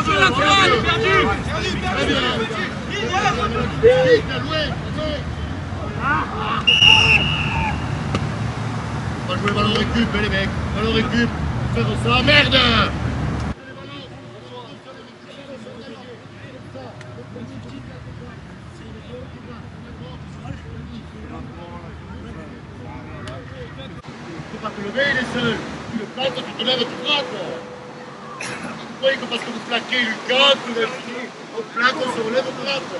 On va jouer ballon récup, les mecs. Ballon récup. Faire ça, merde. Tu peux pas te lever, il est seul. Tu le plaques, tu te lèves, tu frappes. Vous voyez que parce que vous plaquez Lucas, tout est fini. On plaque, on se relève, on frappe.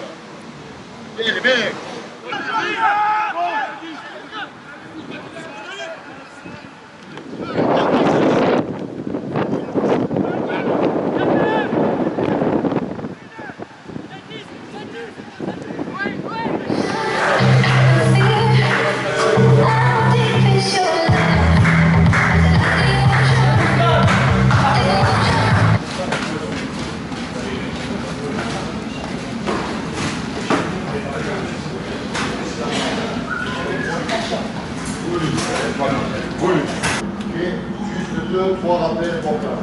Bien, les mecs. Ok, juste 2-3 rappels importants.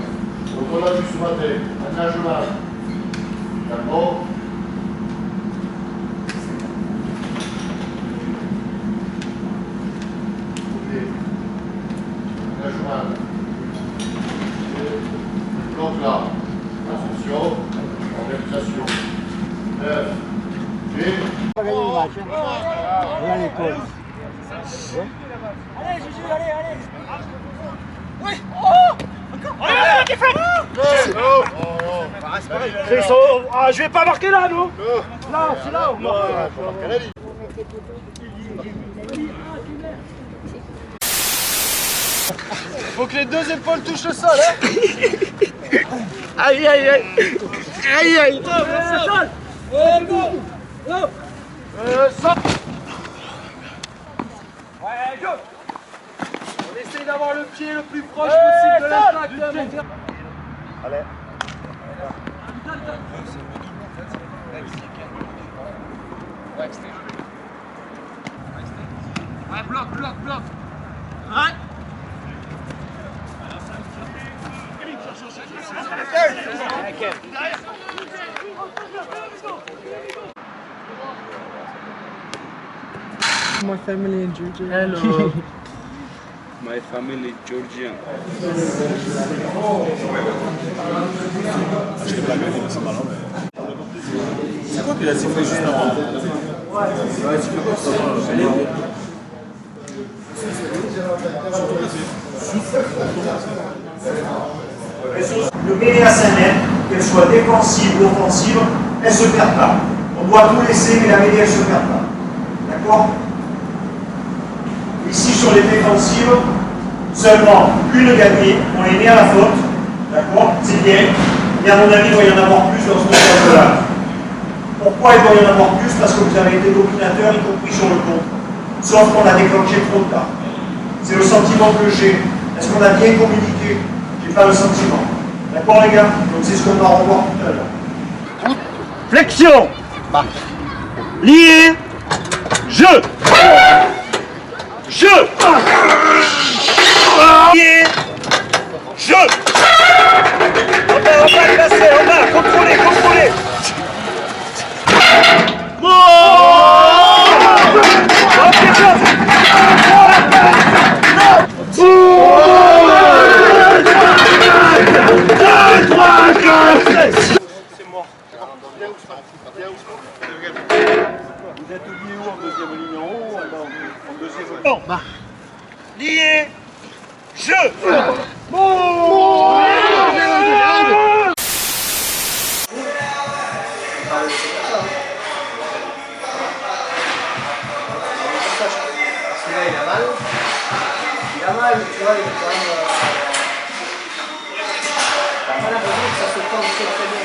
Donc on a vu ce matin un nagement. D'accord. Ok. Nagement. Donc là, attention, organisation. 9. Ok. On va gagner le match. On va à l'école. Allez, Juju, allez. Oui. Oh encore. Allez, t'es fait. Je vais pas marquer là, nous. Là, c'est là. Faut que les deux épaules touchent le sol, hein. Aïe, aïe, aïe. Aïe, aïe. Ouais, go. On essaye d'avoir le pied le plus proche possible de l'attaque. Allez. Ouais, bloc. Ouais. My family in Georgia. Hello. My family is Georgian. C'est quoi qu'il a sifflé juste avant? Ouais, sifflé quoi ça Le mêlée à 5 mètres, qu'elle soit défensive ou offensive, elle ne se perd pas. On doit tout laisser, mais la mêlée, elle ne se perd pas. D'accord? Ici, sur les défensives, seulement une gagnée, on les met à la faute. D'accord? C'est bien. Et à mon avis, il doit y en avoir plus dans ce match-là. Pourquoi il doit y en avoir plus? Parce que vous avez été dominateur, y compris sur le compte. Sauf qu'on a déclenché trop tard. C'est le sentiment que j'ai. Est-ce qu'on a bien communiqué? J'ai pas le sentiment. D'accord les gars? Donc c'est ce qu'on va revoir tout à l'heure. Flexion. Lié. Jeu. Lié. Jeu. On va placer, on va contrôler. C'est mort. Vous êtes oublié où en deuxième ligne en haut ou en bas? En deuxième ligne. Lié. Jeu. Il a mal, tu vois, il est quand même. T'as pas l'impression que ça se tend très bien.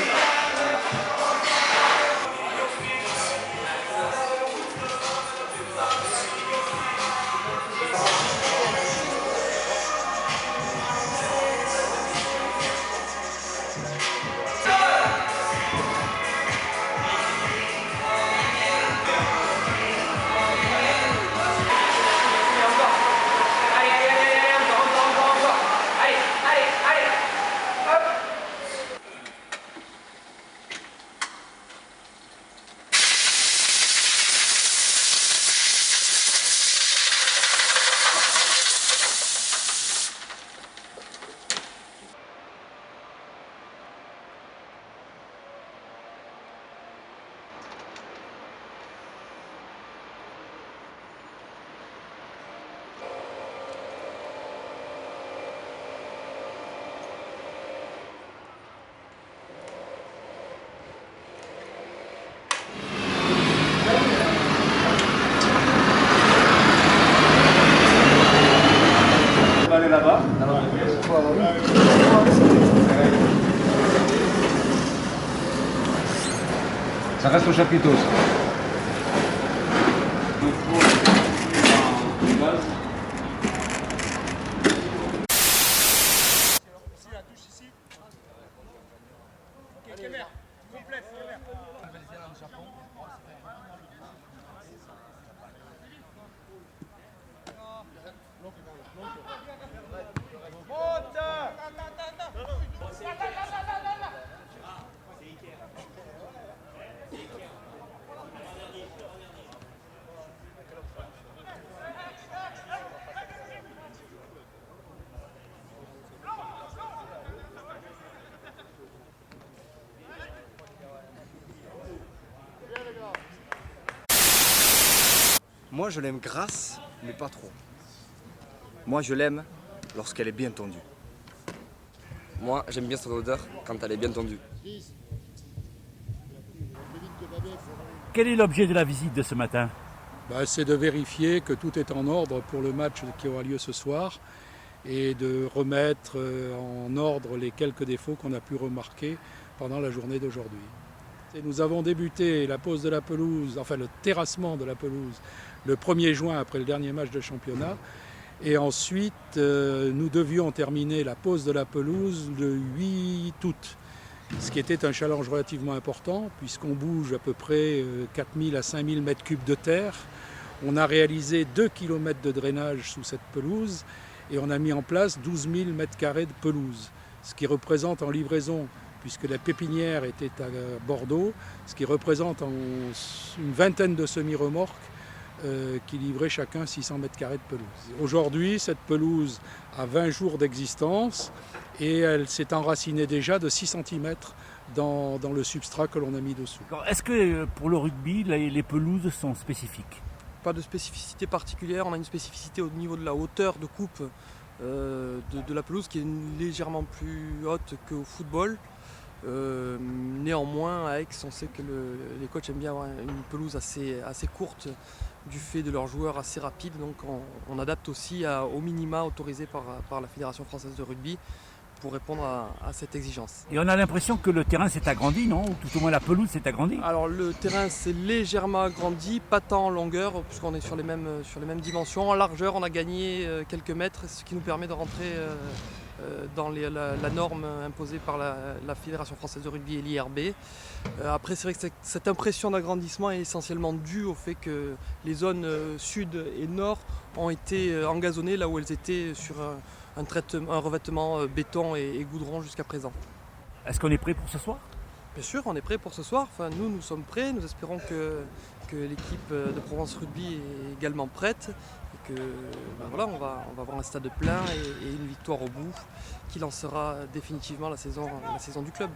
là-bas. Ça reste au chapiteau, ça. Moi, je l'aime grasse, mais pas trop. Moi, je l'aime lorsqu'elle est bien tendue. Moi, j'aime bien son odeur quand elle est bien tendue. Quel est l'objet de la visite de ce matin? C'est de vérifier que tout est en ordre pour le match qui aura lieu ce soir et de remettre en ordre les quelques défauts qu'on a pu remarquer pendant la journée d'aujourd'hui. Nous avons débuté la pose de la pelouse, enfin le terrassement de la pelouse, le 1er juin après le dernier match de championnat. Et ensuite, nous devions terminer la pose de la pelouse le 8 août, ce qui était un challenge relativement important puisqu'on bouge à peu près 4000 à 5000 mètres cubes de terre. On a réalisé 2 km de drainage sous cette pelouse et on a mis en place 12 000 mètres carrés de pelouse, ce qui représente en livraison, puisque la pépinière était à Bordeaux, ce qui représente une vingtaine de semi-remorques qui livraient chacun 600 mètres carrés de pelouse. Aujourd'hui, cette pelouse a 20 jours d'existence et elle s'est enracinée déjà de 6 cm dans le substrat que l'on a mis dessous. Est-ce que pour le rugby, les pelouses sont spécifiques? Pas de spécificité particulière, on a une spécificité au niveau de la hauteur de coupe de la pelouse qui est légèrement plus haute qu'au football. Néanmoins, à Aix, on sait que les coachs aiment bien avoir une pelouse assez courte du fait de leurs joueurs assez rapides, donc on adapte aussi aux minima autorisés par la Fédération française de rugby pour répondre à cette exigence. Et on a l'impression que le terrain s'est agrandi, non? Ou tout au moins la pelouse s'est agrandie? Alors le terrain s'est légèrement agrandi, pas tant en longueur, puisqu'on est sur les mêmes dimensions. En largeur, on a gagné quelques mètres, ce qui nous permet de rentrer dans la norme imposée par la Fédération française de rugby et l'IRB. Après, c'est vrai que cette impression d'agrandissement est essentiellement due au fait que les zones sud et nord ont été engazonnées là où elles étaient sur un revêtement béton et goudron jusqu'à présent. Est-ce qu'on est prêt pour ce soir? Bien sûr, on est prêt pour ce soir. Enfin, nous sommes prêts. Nous espérons que l'équipe de Provence Rugby est également prête. Et que voilà, on va avoir un stade plein et une victoire au bout qui lancera définitivement la saison du club.